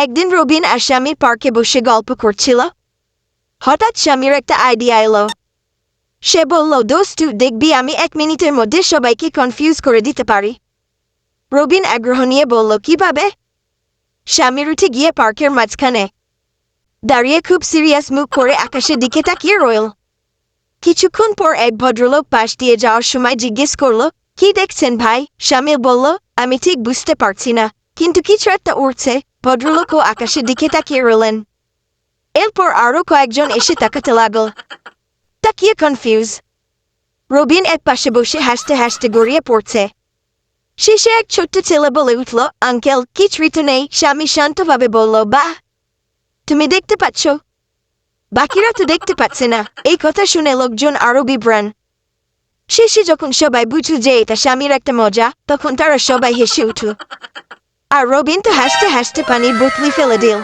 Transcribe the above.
একদিন রবিন আর স্বামীর পার্কে বসে গল্প করছিল। হঠাৎ স্বামীর একটা আইডিয়া এলো। সে বলল, দোস্ত দেখবি আমি 1 মিনিটের মধ্যে সবাইকে কনফিউজ করে দিতে পারি। রবিন আগ্রহ নিয়ে বলল, কিভাবে? স্বামীর উঠে গিয়ে পার্কের মাঝখানে দাঁড়িয়ে খুব সিরিয়াস মুখ করে আকাশের দিকে তাকিয়ে রইল। কিছুক্ষণ পর এক ভদ্রলোক পাশ দিয়ে যাওয়ার সময় জিজ্ঞেস করল, কি দেখছেন ভাই? স্বামী বলল, আমি ঠিক বুঝতে পারছি না, কিন্তু কিছু একটা উড়ছে। ভদ্রলোকও আকাশের দিকে তাকিয়ে রইলেন। এরপর আরো কয়েকজন এসে তাকাতে লাগল, তাকিয়ে কনফিউজ। রবিন এক পাশে বসে হাসতে হাসতে গড়িয়ে পড়ছে। শেষে এক ছোট্ট ছেলে বলে উঠল, আঙ্কেল কিছুই তো নেই। স্বামী শান্তভাবে বলল, বাহ, তুমি দেখতে পাচ্ছ, বাকিরা তো দেখতে পাচ্ছে না। এই কথা শুনে লোকজন আরো বিভ্রান। শেষে যখন সবাই বুঝল যে এটা স্বামীর একটা মজা, তখন তারা সবাই হেসে উঠল। আর রবিন তো হাসতে হাসতে পানির বোতলি ফেলে দিল।